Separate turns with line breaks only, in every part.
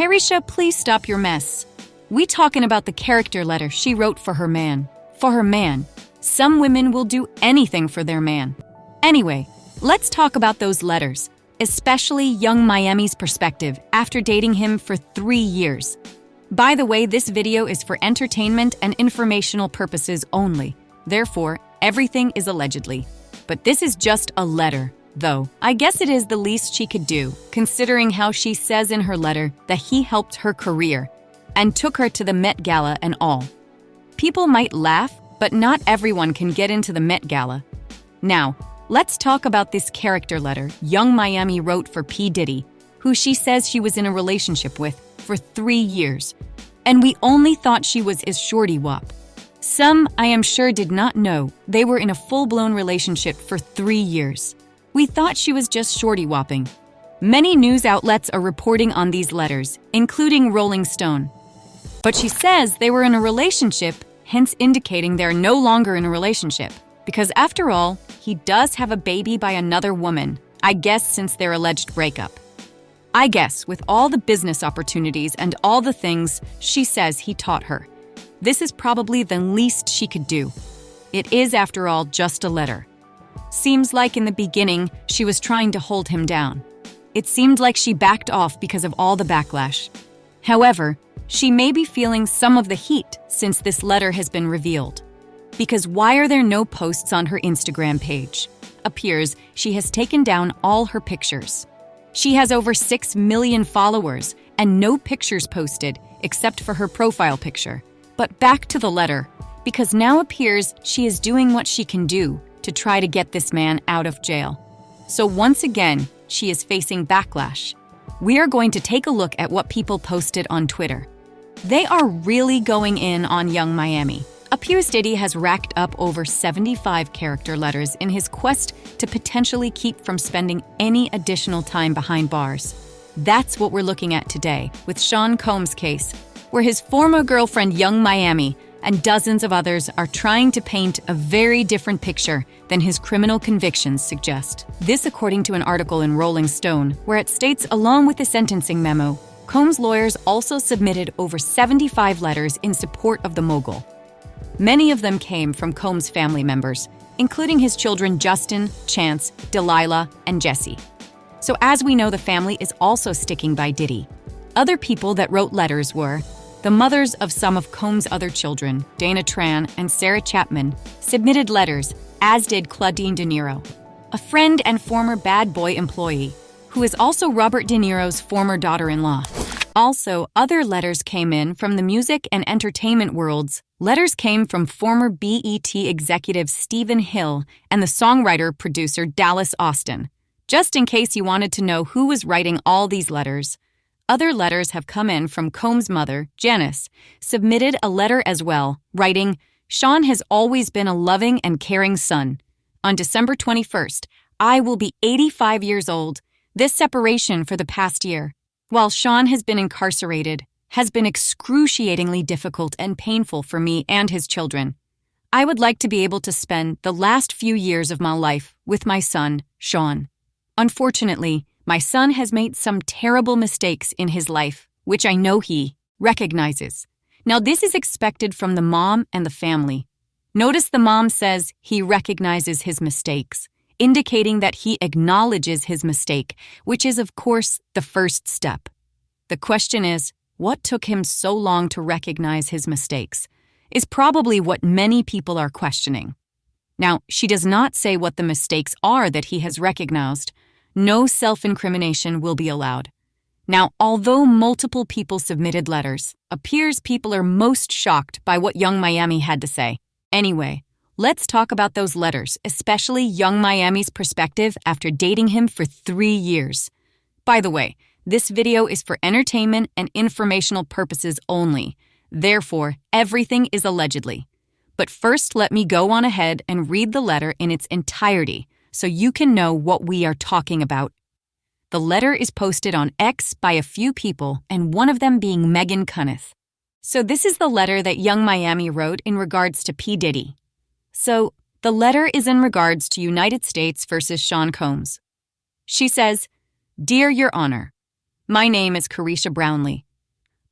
Carisha, please stop your mess. We talking about the character letter she wrote for her man. For her man. Some women will do anything for their man. Anyway, let's talk about those letters, especially Young Miami's perspective after dating him for 3 years. By the way, this video is for entertainment and informational purposes only. Therefore, everything is allegedly. But this is just a letter, though. I guess it is the least she could do, considering how she says in her letter that he helped her career and took her to the Met Gala and all. People might laugh, but not everyone can get into the Met Gala. Now, let's talk about this character letter Young Miami wrote for P. Diddy, who she says she was in a relationship with for 3 years. And we only thought she was his shorty wop. Some, I am sure, did not know they were in a full-blown relationship for 3 years. We thought she was just shorty whopping. Many news outlets are reporting on these letters, including Rolling Stone. But she says they were in a relationship, hence indicating they're no longer in a relationship. Because after all, he does have a baby by another woman, I guess since their alleged breakup. I guess with all the business opportunities and all the things she says he taught her, this is probably the least she could do. It is, after all, just a letter. Seems like in the beginning, she was trying to hold him down. It seemed like she backed off because of all the backlash. However, she may be feeling some of the heat since this letter has been revealed. Because why are there no posts on her Instagram page? Appears she has taken down all her pictures. She has over 6 million followers and no pictures posted except for her profile picture. But back to the letter, because now appears she is doing what she can do to try to get this man out of jail. So once again, she is facing backlash. We are going to take a look at what people posted on Twitter. They are really going in on Young Miami. Appears Diddy has racked up over 75 character letters in his quest to potentially keep from spending any additional time behind bars. That's what we're looking at today with Sean Combs' case, where his former girlfriend Young Miami and dozens of others are trying to paint a very different picture than his criminal convictions suggest. This according to an article in Rolling Stone, where it states along with the sentencing memo, Combs' lawyers also submitted over 75 letters in support of the mogul. Many of them came from Combs' family members, including his children Justin, Chance, Delilah, and Jesse. So as we know, the family is also sticking by Diddy. Other people that wrote letters were the mothers of some of Combs' other children, Dana Tran and Sarah Chapman, submitted letters, as did Claudine De Niro, a friend and former Bad Boy employee, who is also Robert De Niro's former daughter-in-law. Also, other letters came in from the music and entertainment worlds. Letters came from former BET executive Stephen Hill and the songwriter-producer Dallas Austin. Just in case you wanted to know who was writing all these letters, other letters have come in from Combs' mother, Janice, submitted a letter as well, writing, "Sean has always been a loving and caring son. On December 21st, I will be 85 years old. This separation for the past year, while Sean has been incarcerated, has been excruciatingly difficult and painful for me and his children. I would like to be able to spend the last few years of my life with my son, Sean. Unfortunately, my son has made some terrible mistakes in his life, which I know he recognizes. Now, this is expected from the mom and the family. Notice the mom says he recognizes his mistakes, indicating that he acknowledges his mistake, which is, of course, the first step. The question is, what took him so long to recognize his mistakes, is probably what many people are questioning. Now, she does not say what the mistakes are that he has recognized. No self-incrimination will be allowed. Now, although multiple people submitted letters, appears people are most shocked by what Young Miami had to say. Anyway, let's talk about those letters, especially Young Miami's perspective after dating him for 3 years. By the way, this video is for entertainment and informational purposes only. Therefore, everything is allegedly. But first, let me go on ahead and read the letter in its entirety so you can know what we are talking about. The letter is posted on X by a few people, and one of them being Megan Cunneth. So this is the letter that Young Miami wrote in regards to P. Diddy. So, the letter is in regards to United States versus Sean Combs. She says, "Dear Your Honor, my name is Carisha Brownlee,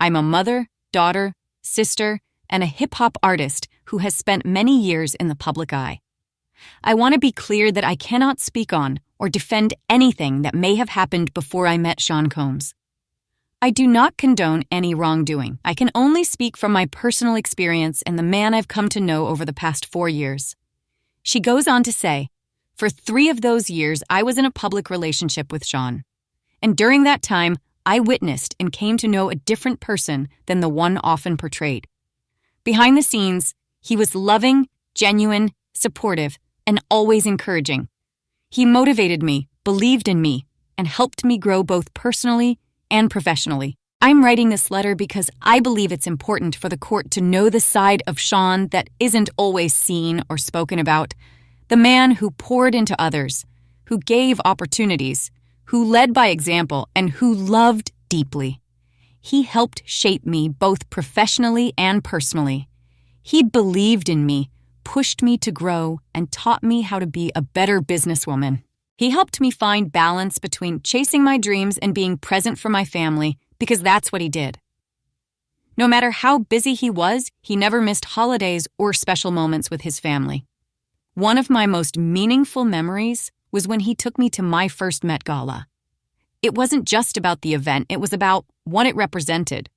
I'm a mother, daughter, sister, and a hip-hop artist who has spent many years in the public eye. I want to be clear that I cannot speak on or defend anything that may have happened before I met Sean Combs. I do not condone any wrongdoing. I can only speak from my personal experience and the man I've come to know over the past 4 years. She goes on to say, for 3 of those years, I was in a public relationship with Sean. And during that time, I witnessed and came to know a different person than the one often portrayed. Behind the scenes, he was loving, genuine, supportive, and always encouraging. He motivated me, believed in me, and helped me grow both personally and professionally. I'm writing this letter because I believe it's important for the court to know the side of Sean that isn't always seen or spoken about. The man who poured into others, who gave opportunities, who led by example, and who loved deeply. He helped shape me both professionally and personally. He believed in me, pushed me to grow, and taught me how to be a better businesswoman. He helped me find balance between chasing my dreams and being present for my family, because that's what he did. No matter how busy he was, he never missed holidays or special moments with his family. One of my most meaningful memories was when he took me to my first Met Gala. It wasn't just about the event, it was about what it represented.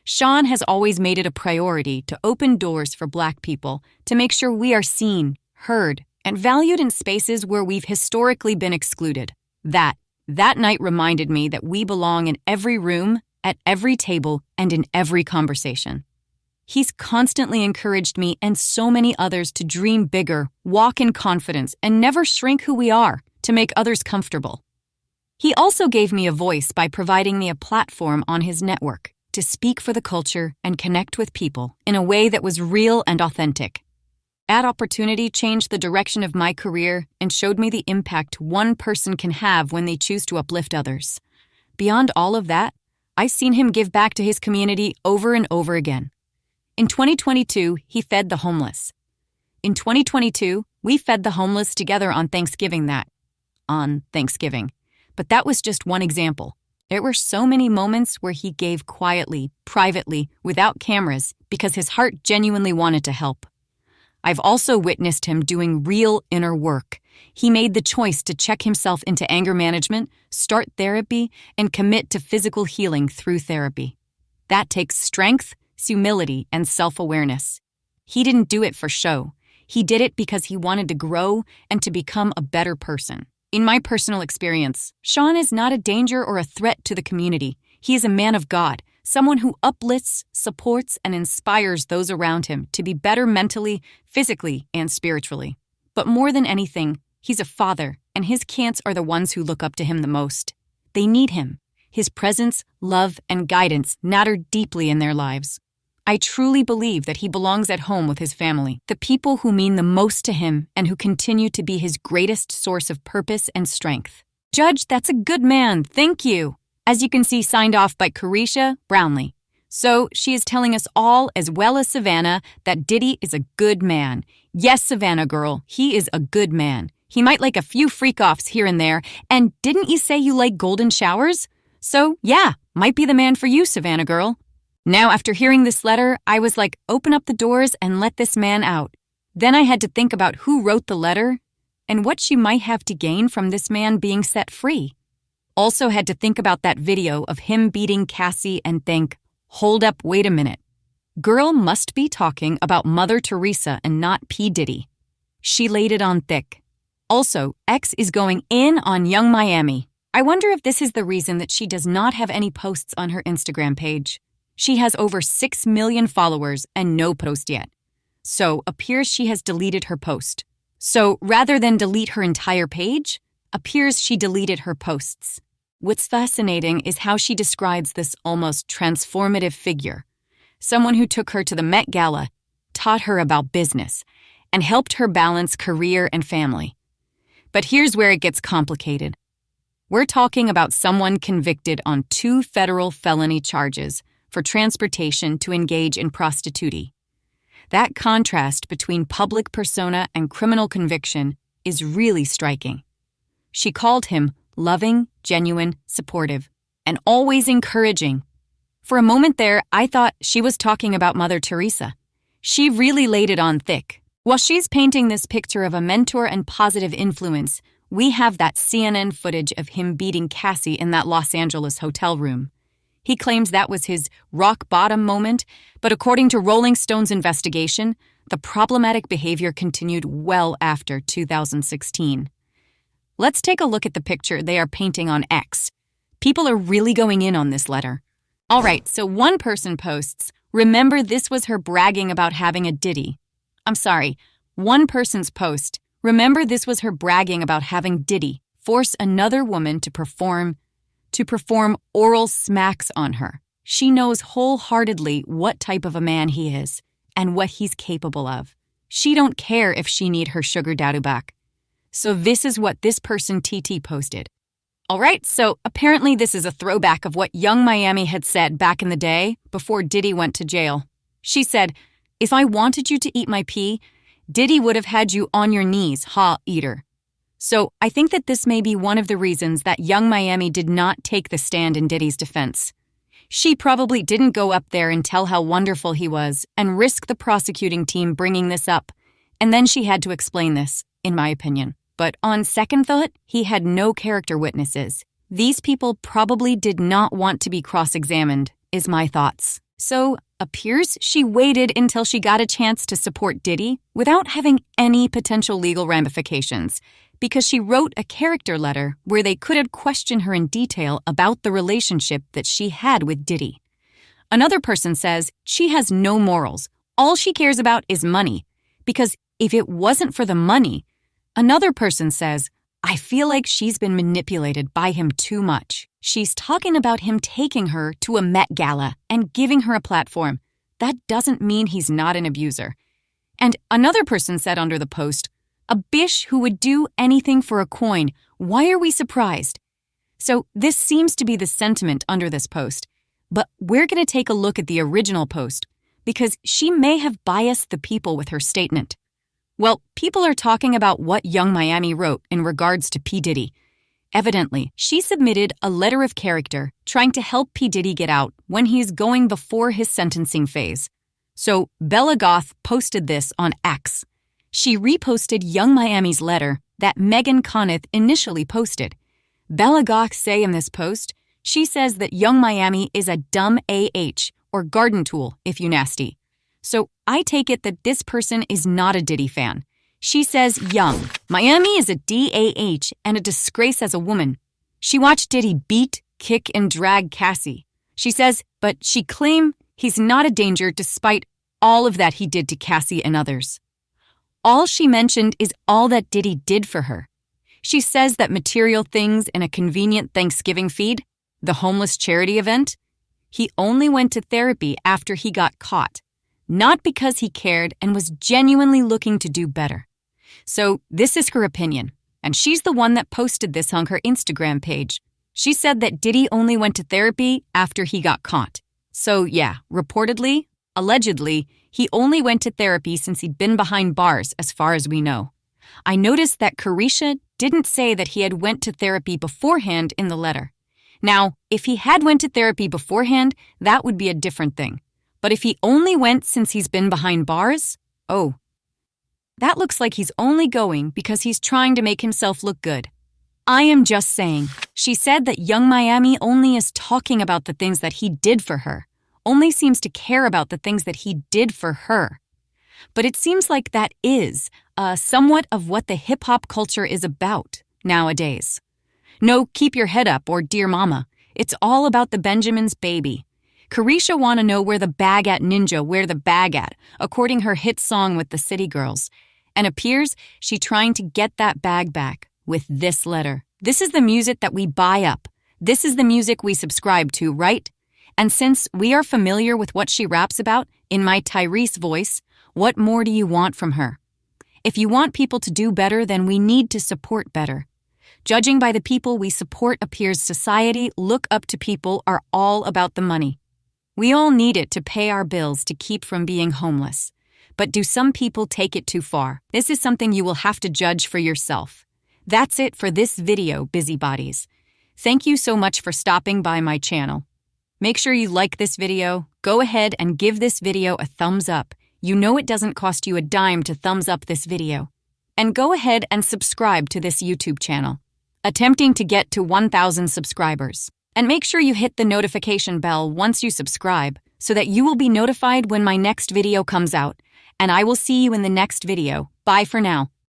Sean has always made it a priority to open doors for Black people, to make sure we are seen, heard, and valued in spaces where we've historically been excluded. That night reminded me that we belong in every room, at every table, and in every conversation. He's constantly encouraged me and so many others to dream bigger, walk in confidence, and never shrink who we are to make others comfortable. He also gave me a voice by providing me a platform on his network to speak for the culture and connect with people in a way that was real and authentic. That opportunity changed the direction of my career and showed me the impact one person can have when they choose to uplift others. Beyond all of that, I've seen him give back to his community over and over again. In 2022, he fed the homeless. In 2022, we fed the homeless together on Thanksgiving. But that was just one example. There were so many moments where he gave quietly, privately, without cameras, because his heart genuinely wanted to help. I've also witnessed him doing real inner work. He made the choice to check himself into anger management, start therapy, and commit to physical healing through therapy. That takes strength, humility, and self-awareness. He didn't do it for show. He did it because he wanted to grow and to become a better person. In my personal experience, Sean is not a danger or a threat to the community. He is a man of God, someone who uplifts, supports, and inspires those around him to be better mentally, physically, and spiritually. But more than anything, he's a father, and his kids are the ones who look up to him the most. They need him. His presence, love, and guidance matter deeply in their lives. I truly believe that he belongs at home with his family, the people who mean the most to him and who continue to be his greatest source of purpose and strength. Judge, that's a good man. Thank you. As you can see, signed off by Carisha Brownlee. So she is telling us all, as well as Savannah, that Diddy is a good man. Yes, Savannah girl, he is a good man. He might like a few freak-offs here and there. And didn't you say you like golden showers? So yeah, might be the man for you, Savannah girl. Now, after hearing this letter, I was like, open up the doors and let this man out. Then I had to think about who wrote the letter and what she might have to gain from this man being set free. Also had to think about that video of him beating Cassie and think, hold up, wait a minute. Girl must be talking about Mother Teresa and not P. Diddy. She laid it on thick. Also, X is going in on Young Miami. I wonder if this is the reason that she does not have any posts on her Instagram page. She has over 6 million followers and no post yet. So, appears she has deleted her post. So, rather than delete her entire page, appears she deleted her posts. What's fascinating is how she describes this almost transformative figure, someone who took her to the Met Gala, taught her about business, and helped her balance career and family. But here's where it gets complicated. We're talking about someone convicted on 2 federal felony charges for transportation to engage in prostitution. That contrast between public persona and criminal conviction is really striking. She called him loving, genuine, supportive, and always encouraging. For a moment there, I thought she was talking about Mother Teresa. She really laid it on thick. While she's painting this picture of a mentor and positive influence, we have that CNN footage of him beating Cassie in that Los Angeles hotel room. He claims that was his rock bottom moment, but according to Rolling Stone's investigation, the problematic behavior continued well after 2016. Let's take a look at the picture they are painting on X. People are really going in on this letter. All right, so one person posts, "Remember this was her bragging about having a Diddy." I'm sorry, one person's post, "Remember this was her bragging about having Diddy force another woman to perform oral smacks on her. She knows wholeheartedly what type of a man he is and what he's capable of. She don't care if she need her sugar daddy back." So this is what this person TT posted. All right, so apparently this is a throwback of what Young Miami had said back in the day before Diddy went to jail. She said, "If I wanted you to eat my pee, Diddy would have had you on your knees, ha, eater." So I think that this may be one of the reasons that Young Miami did not take the stand in Diddy's defense. She probably didn't go up there and tell how wonderful he was and risk the prosecuting team bringing this up. And then she had to explain this, in my opinion. But on second thought, he had no character witnesses. These people probably did not want to be cross-examined, is my thoughts. So, appears she waited until she got a chance to support Diddy without having any potential legal ramifications, because she wrote a character letter where they could have questioned her in detail about the relationship that she had with Diddy. Another person says she has no morals. All she cares about is money, because if it wasn't for the money. Another person says, "I feel like she's been manipulated by him too much." She's talking about him taking her to a Met Gala and giving her a platform. That doesn't mean he's not an abuser. And another person said under the post, "A bish who would do anything for a coin. Why are we surprised?" So this seems to be the sentiment under this post. But we're going to take a look at the original post because she may have biased the people with her statement. Well, people are talking about what Young Miami wrote in regards to P. Diddy. Evidently, she submitted a letter of character trying to help P. Diddy get out when he's going before his sentencing phase. So Bella Goth posted this on X. She reposted Young Miami's letter that Megan Conniff initially posted. Bella Goth say in this post, she says that Young Miami is a dumb AH, or garden tool, if you nasty. So I take it that this person is not a Diddy fan. She says Young Miami is a DAH and a disgrace as a woman. She watched Diddy beat, kick, and drag Cassie. She says, but she claimed he's not a danger despite all of that he did to Cassie and others. All she mentioned is all that Diddy did for her. She says that material things in a convenient Thanksgiving feed, the homeless charity event, he only went to therapy after he got caught, not because he cared and was genuinely looking to do better. So this is her opinion, and she's the one that posted this on her Instagram page. She said that Diddy only went to therapy after he got caught. So yeah, reportedly, allegedly, he only went to therapy since he'd been behind bars as far as we know. I noticed that Carisha didn't say that he had went to therapy beforehand in the letter. Now, if he had went to therapy beforehand, that would be a different thing. But if he only went since he's been behind bars, oh, that looks like he's only going because he's trying to make himself look good. I am just saying. She said that Young Miami only is talking about the things that he did for her, only seems to care about the things that he did for her. But it seems like that is somewhat of what the hip-hop culture is about nowadays. No, keep your head up or dear mama. It's all about the Benjamin's baby. Carisha want to know where the bag at ninja, where the bag at, according her hit song with the City Girls. And appears she trying to get that bag back with this letter. This is the music that we buy up. This is the music we subscribe to, right? And since we are familiar with what she raps about in my Tyrese voice, what more do you want from her? If you want people to do better, then we need to support better. Judging by the people we support appears society look up to people are all about the money. We all need it to pay our bills to keep from being homeless. But do some people take it too far? This is something you will have to judge for yourself. That's it for this video, busybodies. Thank you so much for stopping by my channel. Make sure you like this video. Go ahead and give this video a thumbs up. You know it doesn't cost you a dime to thumbs up this video. And go ahead and subscribe to this YouTube channel, attempting to get to 1,000 subscribers. And make sure you hit the notification bell once you subscribe so that you will be notified when my next video comes out. And I will see you in the next video. Bye for now.